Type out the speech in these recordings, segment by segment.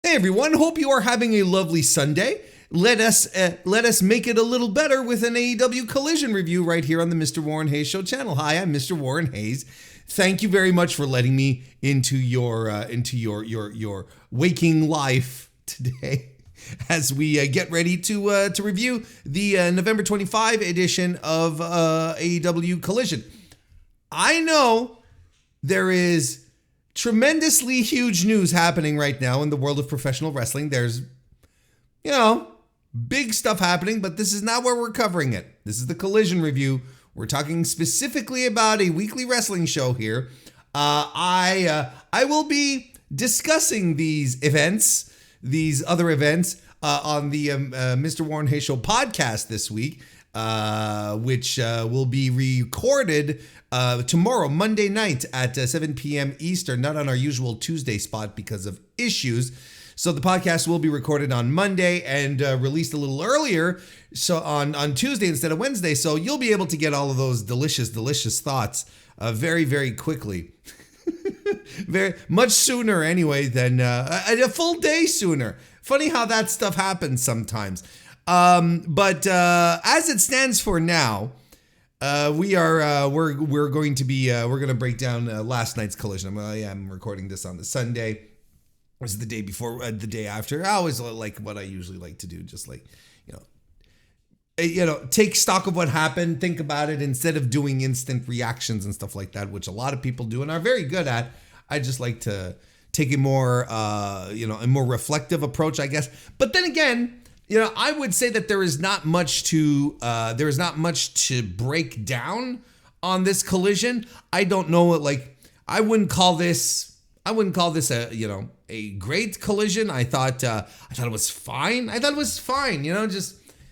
Hey everyone, hope you are having a lovely Sunday. Let us make it a little better with an AEW Collision review right here on the Mr. Warren Hayes Show channel. Hi, I'm Mr. Warren Hayes. Thank you very much for letting me into your waking life today as we get ready to review the November 25 edition of AEW Collision. I know there is tremendously huge news happening right now in the world of professional wrestling. There's, big stuff happening, but this is not where we're covering it. This is the Collision review. We're talking specifically about a weekly wrestling show here. I will be discussing these other events, on the Mr. Warren Hayes Show podcast this week, which will be recorded tomorrow, Monday night at 7 p.m. Eastern, not on our usual Tuesday spot because of issues. So the podcast will be recorded on Monday and released a little earlier, so on Tuesday instead of Wednesday. So you'll be able to get all of those delicious thoughts very, very quickly. Very much sooner anyway than a full day sooner. Funny how that stuff happens sometimes. But as it stands for now, we're going to break down last night's Collision. I'm recording this on the Sunday. This is the day before, the day after. I always like what I usually like to do, just like, take stock of what happened, think about it instead of doing instant reactions and stuff like that, which a lot of people do and are very good at. I just like to take a more, a more reflective approach, I guess. But then again, I would say that there is not much to break down on this Collision. I don't know, I wouldn't call this a great Collision. I thought it was fine.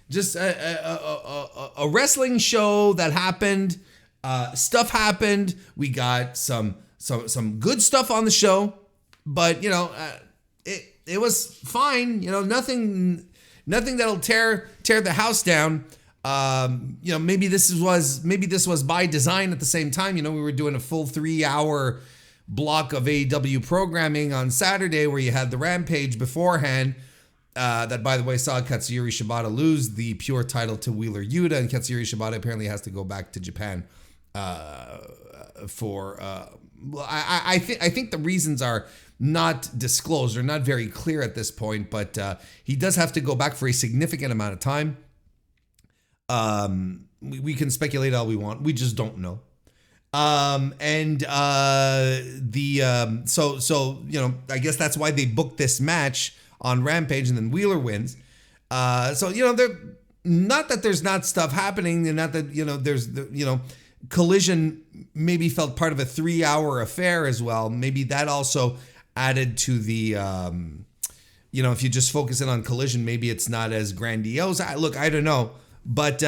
Just a wrestling show that happened. Stuff happened. We got some good stuff on the show, but it was fine. Nothing that'll tear the house down. Maybe this was by design at the same time. We were doing a full 3-hour block of AEW programming on Saturday where you had the Rampage beforehand. That, by the way, saw Katsuyori Shibata lose the pure title to Wheeler Yuta, and Katsuyori Shibata apparently has to go back to Japan for. I think the reasons are not disclosed or not very clear at this point, but he does have to go back for a significant amount of time. We can speculate all we want. We just don't know. I guess that's why they booked this match on Rampage, and then Wheeler wins. They're not that there's not stuff happening, and not that there's Collision maybe felt part of a 3-hour affair as well. Maybe that also added to the if you just focus in on Collision, maybe it's not as grandiose. I don't know, but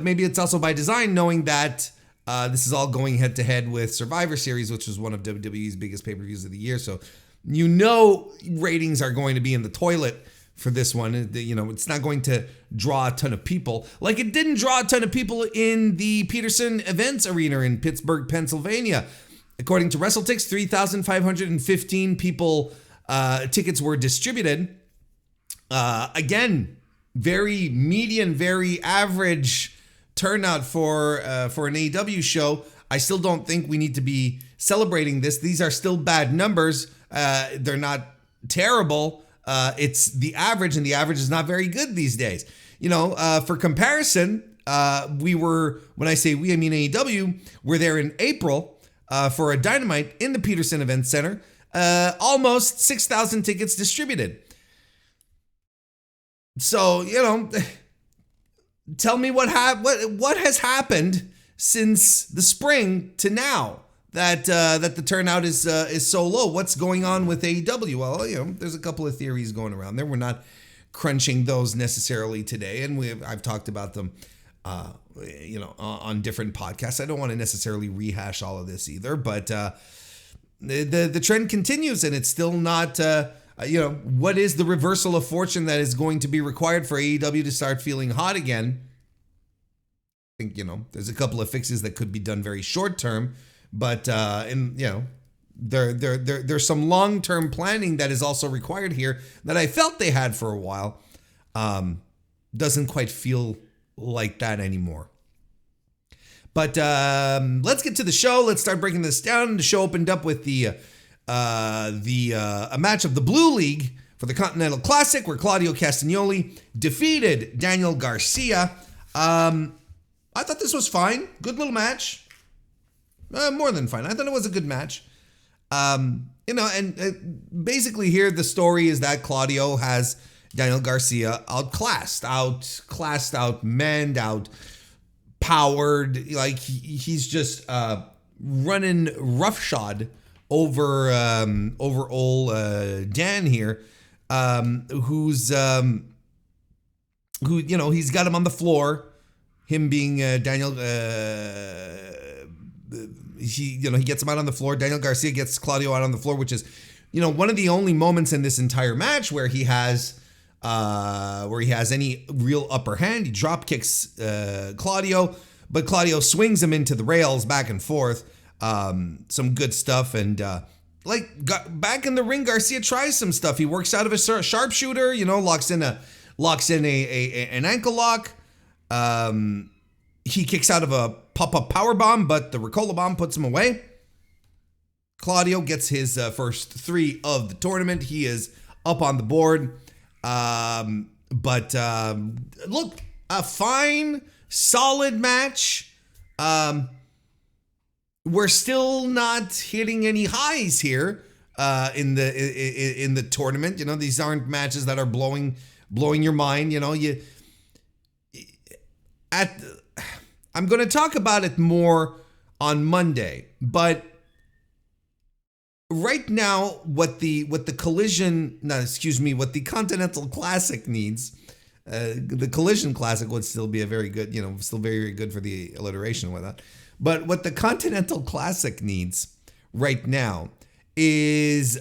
maybe it's also by design, knowing that this is all going head to head with Survivor Series, which is one of WWE's biggest pay-per-views of the year. So, ratings are going to be in the toilet for this one. It's not going to draw a ton of people like it didn't draw a ton of people in the Petersen Events Arena in Pittsburgh, Pennsylvania. According to WrestleTix, 3,515 people tickets were distributed. Again, very median, very average turnout for an AEW show. I still don't think we need to be celebrating this. These are still bad numbers. They're not terrible. It's the average, and the average is not very good these days. For comparison, when I say we, I mean AEW, we're there in April for a Dynamite in the Petersen Events Center. Almost 6,000 tickets distributed. So, tell me what has happened since the spring to now that the turnout is so low. What's going on with AEW? Well, there's a couple of theories going around there. We're not crunching those necessarily today, and I've talked about them on different podcasts. I don't want to necessarily rehash all of this either, but the trend continues, and it's still not what is the reversal of fortune that is going to be required for AEW to start feeling hot again? I think, there's a couple of fixes that could be done very short term, but there's some long-term planning that is also required here that I felt they had for a while. Doesn't quite feel like that anymore. But let's get to the show. Let's start breaking this down. The show opened up with a match of the Blue League for the Continental Classic, where Claudio Castagnoli defeated Daniel Garcia. I thought this was fine. Good little match. More than fine. I thought it was a good match. Basically here the story is that Claudio has Daniel Garcia outclassed, outmanned, outpowered. Like he's just running roughshod over old Dan here, who he's got him on the floor. Him being Daniel, he gets him out on the floor. Daniel Garcia gets Claudio out on the floor, which is, one of the only moments in this entire match where he has any real upper hand. He drop kicks Claudio, but Claudio swings him into the rails back and forth. Some good stuff, and back in the ring, Garcia tries some stuff. He works out of a sharpshooter, locks in an ankle lock. He kicks out of a pop-up powerbomb, but the Ricola bomb puts him away. Claudio gets his first 3 of the tournament. He is up on the board. Look, a fine, solid match. We're still not hitting any highs here in the tournament. These aren't matches that are blowing your mind. I'm going to talk about it more on Monday, but right now, what the Continental Classic needs, the Collision Classic would still be a very good, still very, very good for the alliteration and whatnot. But what the Continental Classic needs right now is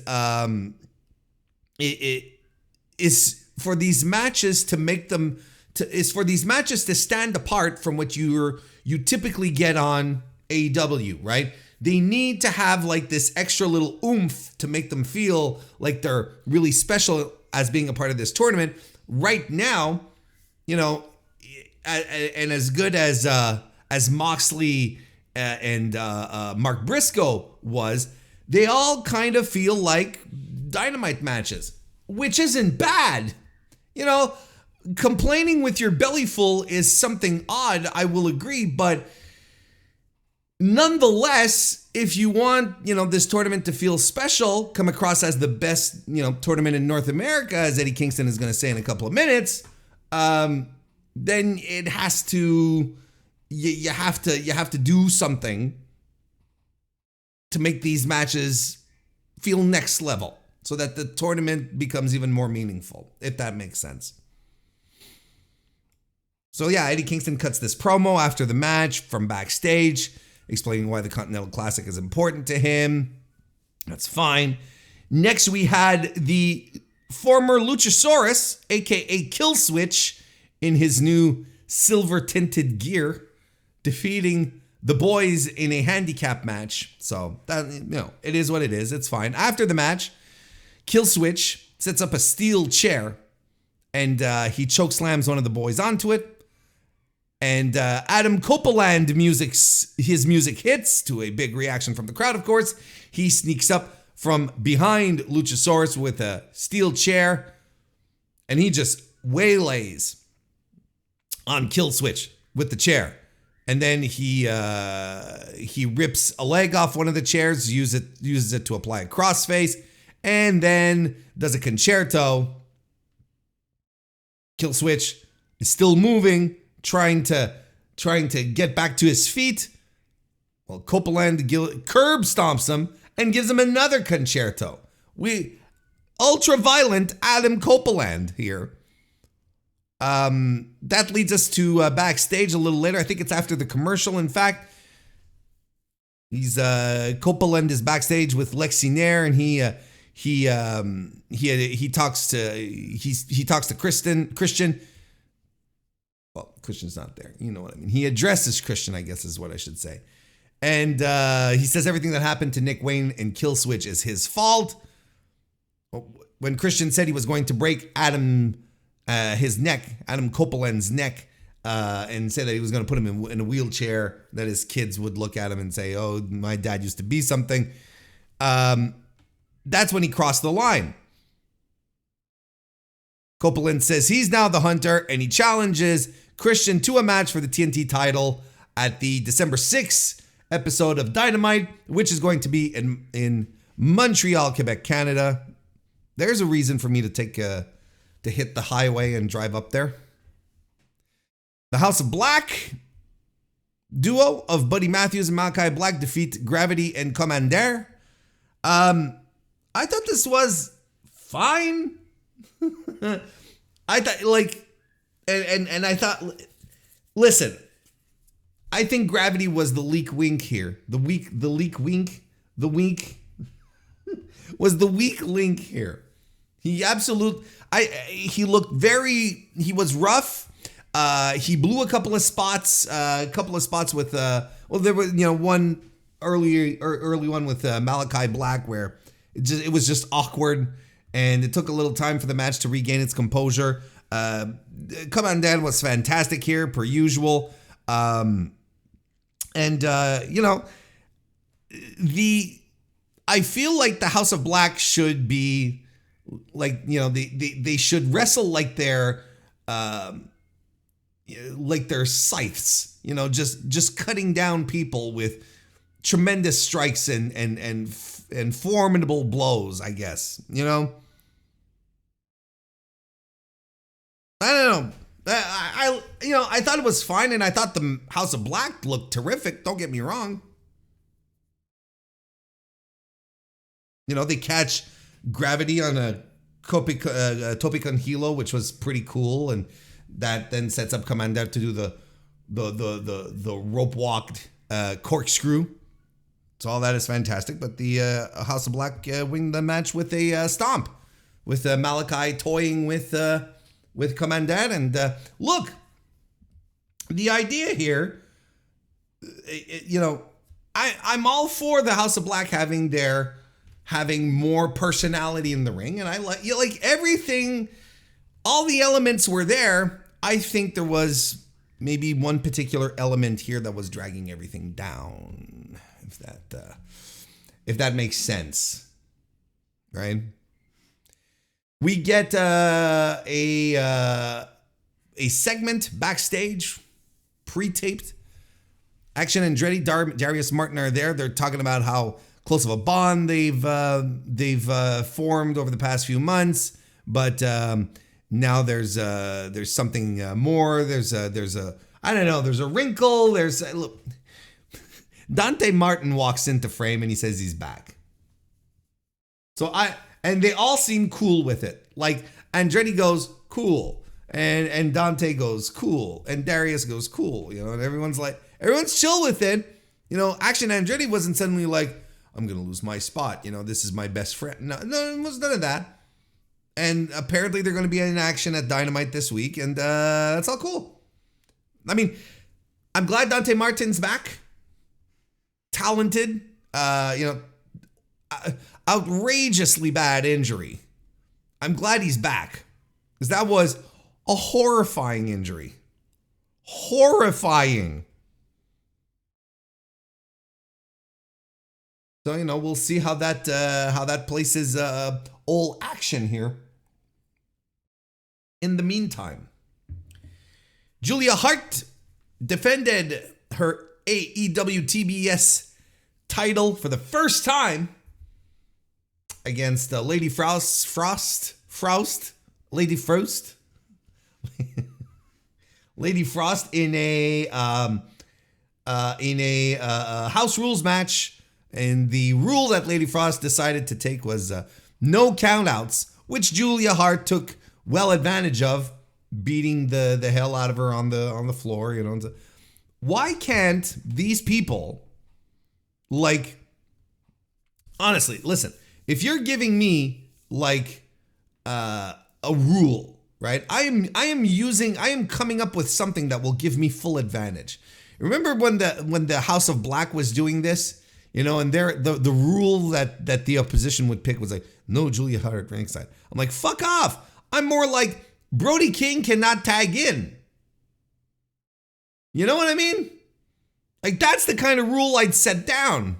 is for these matches to make them for these matches to stand apart from what you typically get on AEW, right? They need to have like this extra little oomph to make them feel like they're really special as being a part of this tournament. Right now, and as good as Moxley and Mark Briscoe was, they all kind of feel like Dynamite matches, which isn't bad. Complaining with your belly full is something odd, I will agree, but nonetheless, if you want, this tournament to feel special, come across as the best, tournament in North America, as Eddie Kingston is going to say in a couple of minutes, then it has to, you have to do something to make these matches feel next level so that the tournament becomes even more meaningful, if that makes sense. So yeah, Eddie Kingston cuts this promo after the match from backstage, explaining why the Continental Classic is important to him. That's fine. Next, we had the former Luchasaurus, aka Killswitch, in his new silver-tinted gear, defeating the boys in a handicap match. So that, it is what it is. It's fine. After the match, Killswitch sets up a steel chair and he chokeslams one of the boys onto it. And Adam Copeland his music hits, to a big reaction from the crowd, of course. He sneaks up from behind Luchasaurus with a steel chair, and he just waylays on Killswitch with the chair. And then he rips a leg off one of the chairs, uses it to apply a crossface, and then does a concerto. Killswitch is still moving, trying to get back to his feet. Well, Copeland curb stomps him and gives him another concerto. Ultra-violent Adam Copeland here. That leads us to backstage a little later. I think it's after the commercial, in fact. Copeland is backstage with Lexi Nair, and he talks to Christian. Well, Christian's not there. You know what I mean. He addresses Christian, I guess is what I should say. And he says everything that happened to Nick Wayne and Killswitch is his fault. When Christian said he was going to break his neck, Adam Copeland's neck, and said that he was going to put him in a wheelchair, that his kids would look at him and say, oh, my dad used to be something. That's when he crossed the line. Copeland says he's now the hunter, and he challenges Christian to a match for the TNT title at the December 6th episode of Dynamite, which is going to be in Montreal, Quebec, Canada. There's a reason for me to hit the highway and drive up there. The House of Black duo of Buddy Matthews and Malakai Black defeat Gravity and Komander. I thought this was fine. I thought and I thought, listen, I think Gravity was the weak link here. The weak was the weak link here. He looked he was rough. He blew a couple of spots with there was one early one with Malakai Black where it was just awkward, and it took a little time for the match to regain its composure. Komander was fantastic here per usual. I feel like the House of Black should be they should wrestle like they're scythes, just cutting down people with tremendous strikes and formidable blows, I guess. I don't know. I thought it was fine, and I thought the House of Black looked terrific. Don't get me wrong. They catch Gravity on a Tope con Hilo, which was pretty cool, and that then sets up Komander to do the rope walked corkscrew. So all that is fantastic. But the House of Black win the match with a stomp, with Malakai toying with Komander. And look, the idea here, I'm all for the House of Black having more personality in the ring, and I like everything. All the elements were there. I think there was maybe one particular element here that was dragging everything down, if that makes sense, right? We get a segment backstage, pre-taped. Action Andretti, Darius Martin are there. They're talking about how close of a bond they've formed over the past few months, but now there's something more. There's a wrinkle. Look, Dante Martin walks into frame and he says he's back. And they all seem cool with it. Like Andretti goes cool, and Dante goes cool, and Darius goes cool. And everyone's chill with it. Action Andretti wasn't suddenly like, I'm going to lose my spot. This is my best friend. No, it was none of that. And apparently they're going to be in action at Dynamite this week. And that's all cool. I mean, I'm glad Dante Martin's back. Talented. Outrageously bad injury. I'm glad he's back. Because that was a horrifying injury. Horrifying. So, we'll see how that places all action here. In the meantime, Julia Hart defended her AEW TBS title for the first time against Lady Frost, Lady Frost in a house rules match. And the rule that Lady Frost decided to take was no countouts, which Julia Hart took well advantage of, beating the hell out of her on the floor. Why can't these people, honestly, listen, if you're giving me a rule, right? I am coming up with something that will give me full advantage. Remember when the House of Black was doing this, and the rule that the opposition would pick was like, no Julia Hart ringside. I'm like, fuck off. I'm more like Brody King cannot tag in. You know what I mean? Like, that's the kind of rule I'd set down,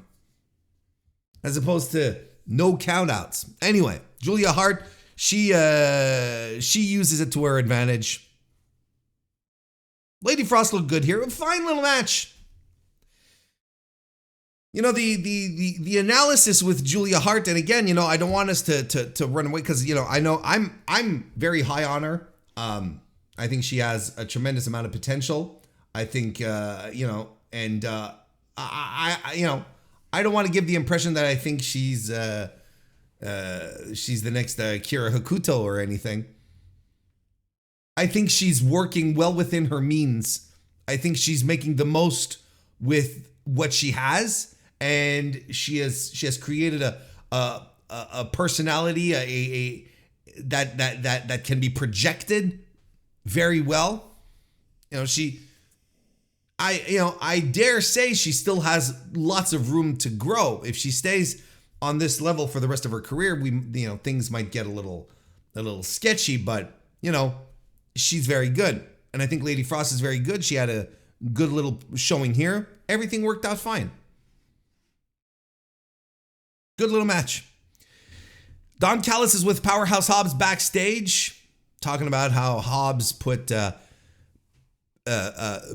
as opposed to no countouts. Anyway, Julia Hart, she uses it to her advantage. Lady Frost looked good here. A fine little match. The analysis with Julia Hart, and again, I don't want us to run away because, I know I'm very high on her. I think she has a tremendous amount of potential. I think, I don't want to give the impression that I think she's the next Kira Hakuto or anything. I think she's working well within her means. I think she's making the most with what she has, and she has created a personality that can be projected very well. I dare say she still has lots of room to grow. If she stays on this level for the rest of her career, things might get a little sketchy, but she's very good. And I think Lady Frost is very good. She had a good little showing here. Everything worked out fine. Good little match. Don Callis is with Powerhouse Hobbs backstage, talking about how Hobbs put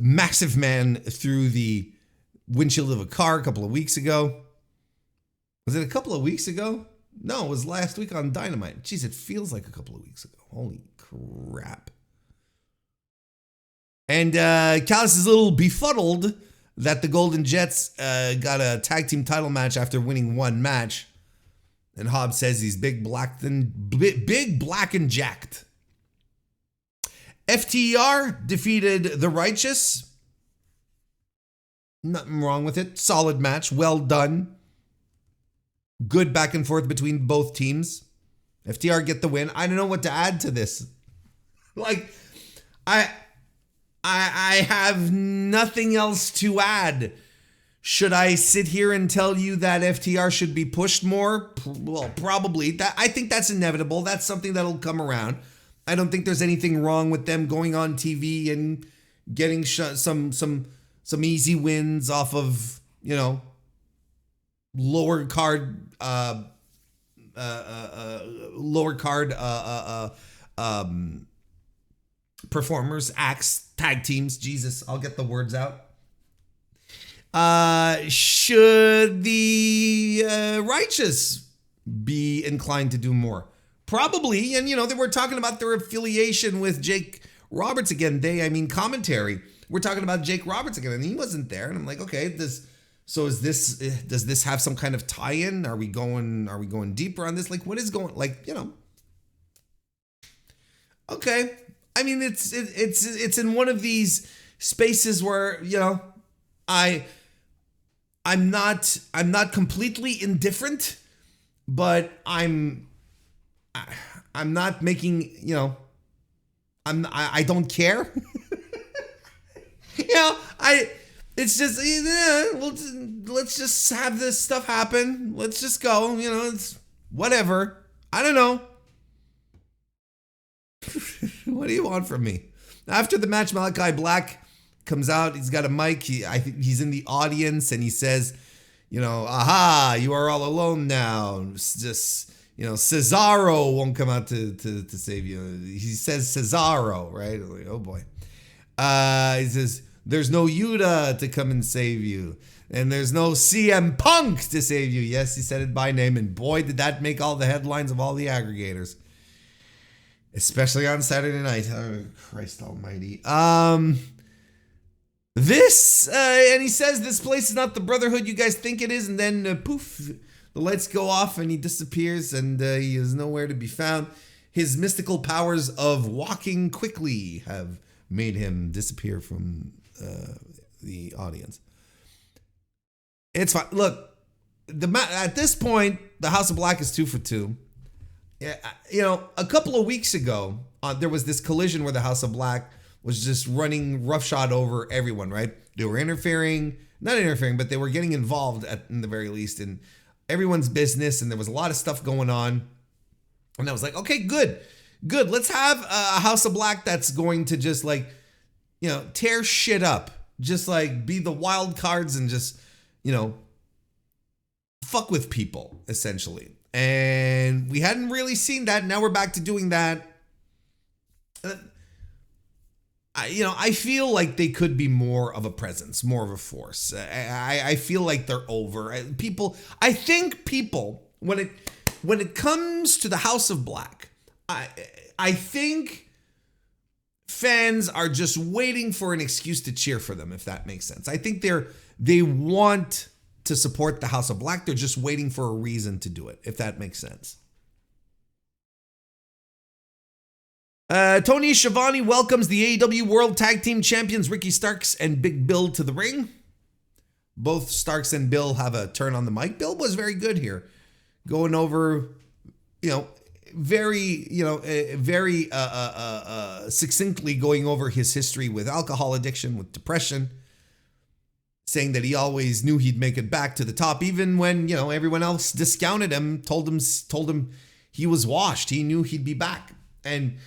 Massive Man through the windshield of a car a couple of weeks ago. Was it a couple of weeks ago? No, it was last week on Dynamite. Jeez, it feels like a couple of weeks ago. Holy crap. And Callis is a little befuddled that the Golden Jets got a tag team title match after winning one match. And Hobbs says he's big, black, and jacked. FTR defeated The Righteous. Nothing wrong with it. Solid match. Well done. Good back and forth between both teams. FTR get the win. I don't know what to add to this. Like, I have nothing else to add. Should I sit here and tell you that FTR should be pushed more? Well, probably. I think that's inevitable. That's something that'll come around. I don't think there's anything wrong with them going on TV and getting some easy wins off of, lower card performers, acts, tag teams. Jesus, I'll get the words out. Should the Righteous be inclined to do more? Probably. And, they were talking about their affiliation with Jake Roberts again. Commentary. We're talking about Jake Roberts again, and he wasn't there. And I'm like, okay, does this have some kind of tie-in? Are we going deeper on this? Like, what is going, okay. It's in one of these spaces where, I'm not completely indifferent, but I'm not making, I don't care. It's just, let's just have this stuff happen. Let's just go, it's whatever. I don't know. What do you want from me? After the match, Malakai Black comes out. He's got a mic. I think he's in the audience, and he says, aha, you are all alone now. It's just, Cesaro won't come out to save you. He says Cesaro, right? Like, oh boy. He says, there's no Yuta to come and save you. And there's no CM Punk to save you. Yes, he said it by name, and boy, did that make all the headlines of all the aggregators. Especially on Saturday night. Oh, Christ almighty. This, and he says this place is not the brotherhood you guys think it is, and then poof, the lights go off and he disappears, and he is nowhere to be found. His mystical powers of walking quickly have made him disappear from the audience. It's fine. Look, at this point, the House of Black is 2 for 2. Yeah, a couple of weeks ago, there was this collision where the House of Black was just running roughshod over everyone, right? They were not interfering, but they were getting involved in the very least in everyone's business, and there was a lot of stuff going on. And I was like, okay, good. Let's have a House of Black that's going to just like, tear shit up. Just like be the wild cards and just, fuck with people, essentially. And we hadn't really seen that. Now we're back to doing that. I feel like they could be more of a presence, more of a force. I feel like they're over. I think people, when it comes to the House of Black, I think fans are just waiting for an excuse to cheer for them, if that makes sense. I think they want to support the House of Black. They're just waiting for a reason to do it, if that makes sense. Tony Schiavone welcomes the AEW World Tag Team Champions Ricky Starks and Big Bill to the ring. Both Starks and Bill have a turn on the mic. Bill was very good here, going over, very succinctly going over his history with alcohol addiction, with depression, saying that he always knew he'd make it back to the top, even when, everyone else discounted him, told him he was washed. He knew he'd be back. And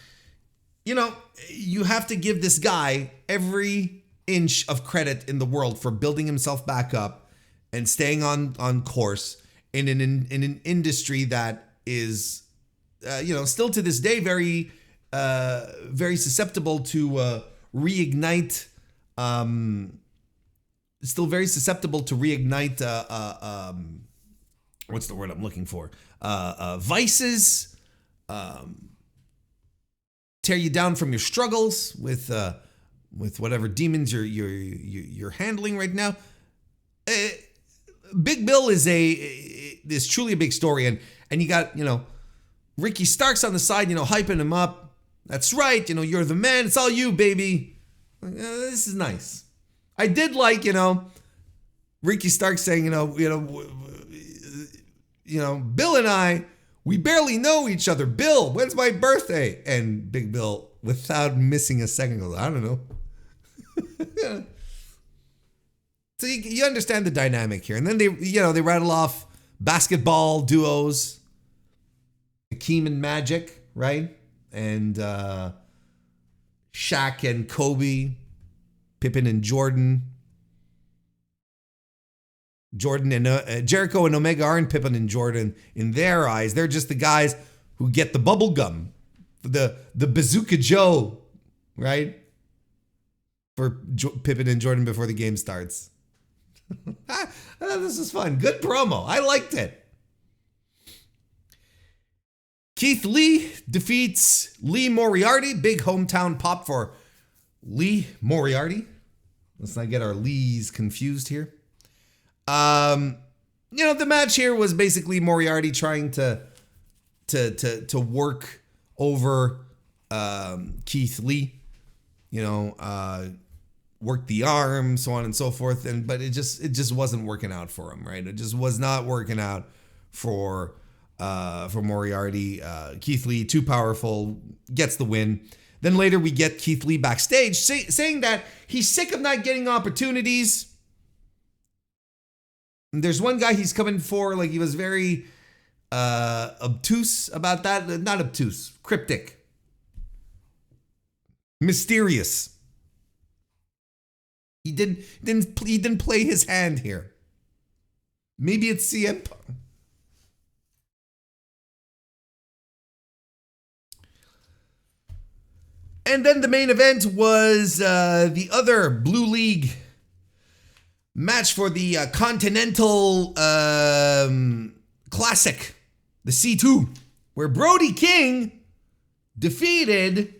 you have to give this guy every inch of credit in the world for building himself back up and staying on course in an industry that is, still to this day very susceptible to reignite. Still very susceptible to reignite. What's the word I'm looking for? Vices. Tear you down from your struggles with whatever demons you're handling right now. Big Bill is truly a big story, and you got Ricky Starks on the side, hyping him up. That's right, you're the man. It's all you, baby. This is nice. I did like Ricky Starks saying Bill and I. We barely know each other. Bill, when's my birthday? And Big Bill, without missing a second, goes, I don't know. So you understand the dynamic here. And then they rattle off basketball duos, Akeem and Magic, right? And Shaq and Kobe, Pippen and Jordan. Jordan and Jericho and Omega aren't Pippen and Jordan in their eyes. They're just the guys who get the bubble gum, the Bazooka Joe, right? For Pippen and Jordan before the game starts. I thought this was fun. Good promo. I liked it. Keith Lee defeats Lee Moriarty. Big hometown pop for Lee Moriarty. Let's not get our Lees confused here. The match here was basically Moriarty trying to work over Keith Lee, work the arm, so on and so forth, but it just wasn't working out for him, right? It just was not working out for Moriarty. Keith Lee, too powerful, gets the win. Then later we get Keith Lee backstage saying that he's sick of not getting opportunities. There's one guy he's coming for, like he was very obtuse about that. Not obtuse, cryptic, mysterious. He didn't play his hand here. Maybe it's CM Punk. And then the main event was the other Blue League match for the Continental Classic, the C2, where Brody King defeated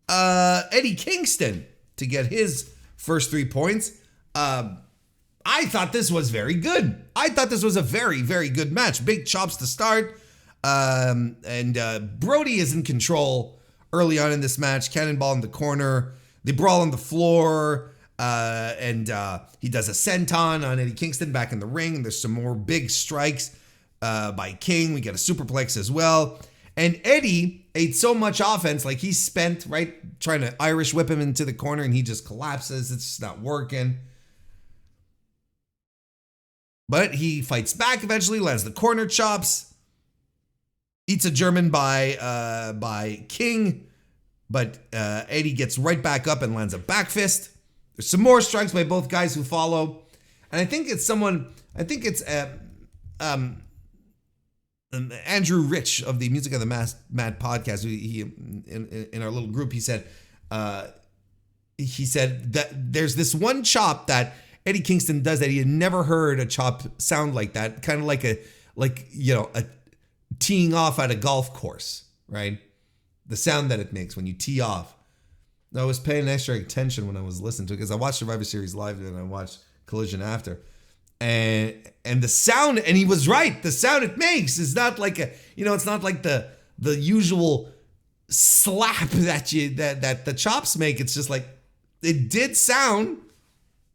Eddie Kingston to get his first 3 points. I thought this was very good. I thought this was a very, very good match. Big chops to start. And Brody is in control early on in this match. Cannonball in the corner. They brawl on the floor. And he does a senton on Eddie Kingston back in the ring. There's some more big strikes by King. We get a superplex as well. And Eddie ate so much offense, like he's spent, right, trying to Irish whip him into the corner, and he just collapses. It's just not working. But he fights back eventually, lands the corner chops, eats a German by King, but Eddie gets right back up and lands a back fist. There's some more strikes by both guys who follow. And I think it's Andrew Rich of the Music of the Mad podcast. He in our little group, he said that there's this one chop that Eddie Kingston does that he had never heard a chop sound like that, kind of like a teeing off at a golf course, right? The sound that it makes when you tee off. I was paying extra attention when I was listening to it because I watched Survivor Series live and I watched Collision after. And the sound, and he was right, the sound it makes is not like it's not like the usual slap that the chops make. It's just like, it did sound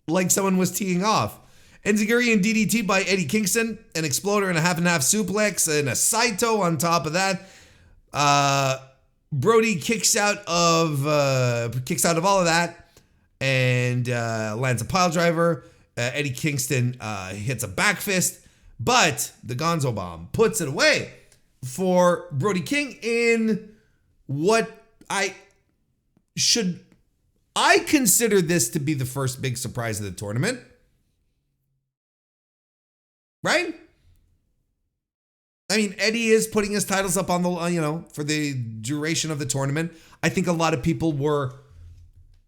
like someone was teeing off. Enziguri and DDT by Eddie Kingston, an exploder and a half suplex, and a Saito on top of that. Brody kicks out of all of that and lands a pile driver. Eddie Kingston hits a back fist, but the Gonzo Bomb puts it away for Brody King in what I consider this to be the first big surprise of the tournament. Right? I mean, Eddie is putting his titles up on the, for the duration of the tournament. I think a lot of people were,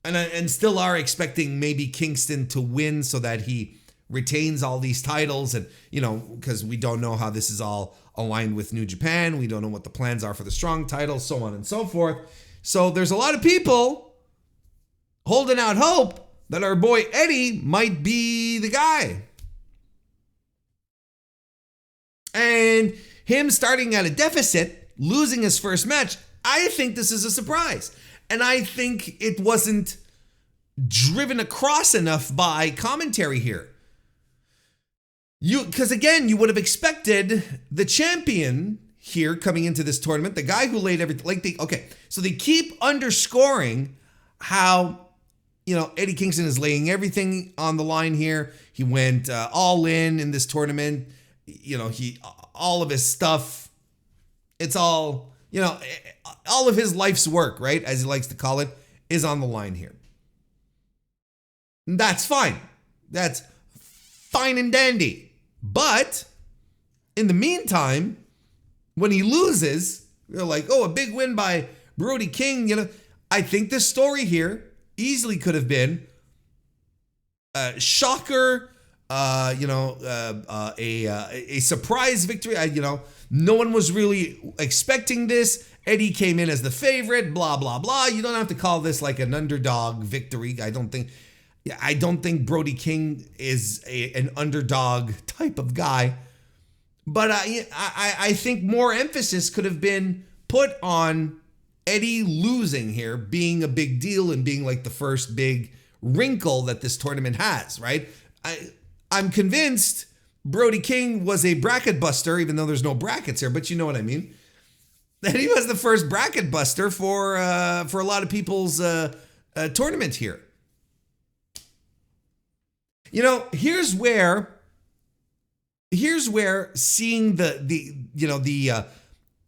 and still are, expecting maybe Kingston to win so that he retains all these titles. And, because we don't know how this is all aligned with New Japan. We don't know what the plans are for the Strong title, so on and so forth. So there's a lot of people holding out hope that our boy Eddie might be the guy. And him starting at a deficit, losing his first match, I think this is a surprise. And I think it wasn't driven across enough by commentary here. Because again, you would have expected the champion here coming into this tournament, the guy who laid everything, so they keep underscoring how, Eddie Kingston is laying everything on the line here. He went all in this tournament. All of his stuff, it's all, all of his life's work, right, as he likes to call it, is on the line here. That's fine. That's fine and dandy. But in the meantime, when he loses, you're like, oh, a big win by Brody King. I think this story here easily could have been shocker. A surprise victory. No one was really expecting this. Eddie came in as the favorite, blah, blah, blah. You don't have to call this like an underdog victory. I don't think Brody King is an underdog type of guy. But I think more emphasis could have been put on Eddie losing here, being a big deal and being like the first big wrinkle that this tournament has, right? I'm convinced Brody King was a bracket buster, even though there's no brackets here, but you know what I mean. That he was the first bracket buster for a lot of people's tournament here. Here's where seeing the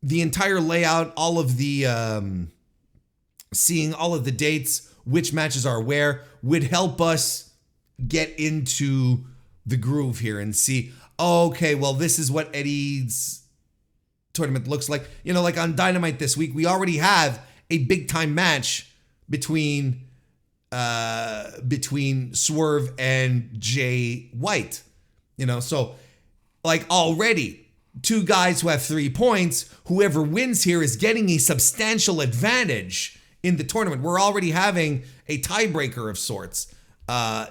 entire layout, all of the seeing all of the dates, which matches are where, would help us get into the groove here and see, okay, well, this is what Eddie's tournament looks like. Like on Dynamite this week, we already have a big time match between Swerve and Jay White. So like already 2 guys who have 3 points. Whoever wins here is getting a substantial advantage in the tournament. We're already having a tiebreaker of sorts.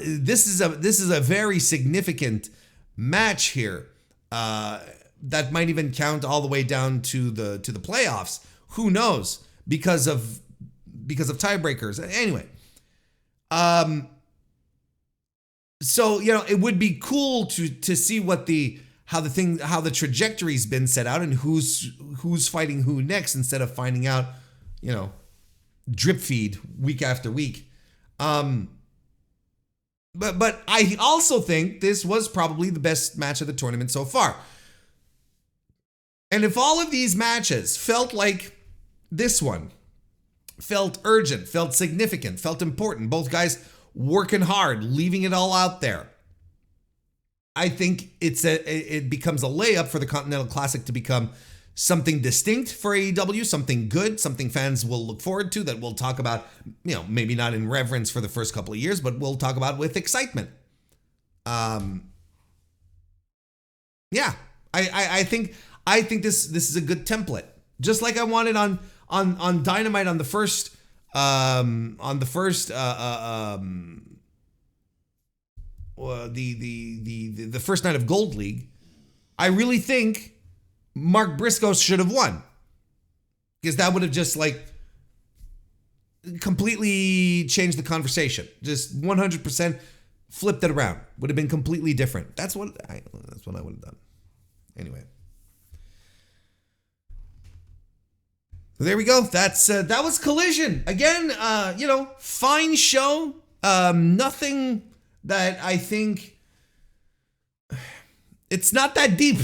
This is a very significant match here that might even count all the way down to the playoffs. Who knows? Because of tiebreakers. Anyway, so it would be cool to see how the trajectory's been set out and who's fighting who next, instead of finding out, drip feed week after week. But I also think this was probably the best match of the tournament so far. And if all of these matches felt like this one, felt urgent, felt significant, felt important, both guys working hard, leaving it all out there, I think it becomes a layup for the Continental Classic to become something distinct for AEW, something good, something fans will look forward to, that we'll talk about, maybe not in reverence for the first couple of years, but we'll talk about with excitement. Yeah, I think this is a good template. Just like I wanted on Dynamite on the first the first night of Gold League, I really think Mark Briscoe should have won, because that would have just completely changed the conversation. Just 100% flipped it around. Would have been completely different. That's what I would have done. Anyway. So there we go. That was Collision. Again, fine show. Nothing that I think, it's not that deep.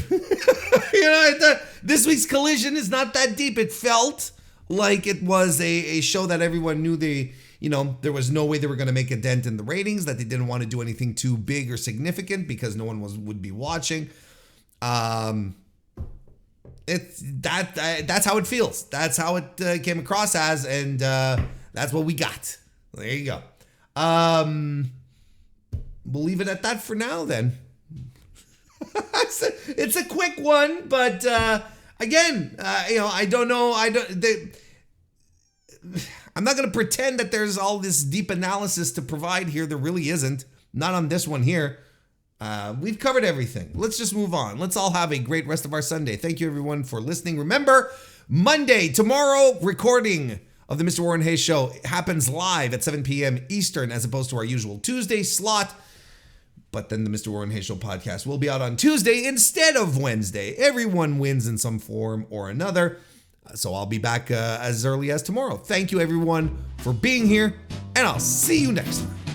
This week's Collision is not that deep. It felt like it was a show that everyone knew there was no way they were going to make a dent in the ratings, that they didn't want to do anything too big or significant because no one would be watching. That's how it feels. That's how it came across as, and that's what we got. There you go. We'll leave it at that for now then. It's a quick one, but again, I don't know. I'm not going to pretend that there's all this deep analysis to provide here. There really isn't. Not on this one here. We've covered everything. Let's just move on. Let's all have a great rest of our Sunday. Thank you everyone for listening. Remember, Monday, tomorrow, recording of the MrWarrenHayes show happens live at 7 p.m. Eastern as opposed to our usual Tuesday slot. But then the MrWarrenHayes show podcast will be out on Tuesday instead of Wednesday. Everyone wins in some form or another. So I'll be back as early as tomorrow. Thank you everyone for being here, and I'll see you next time.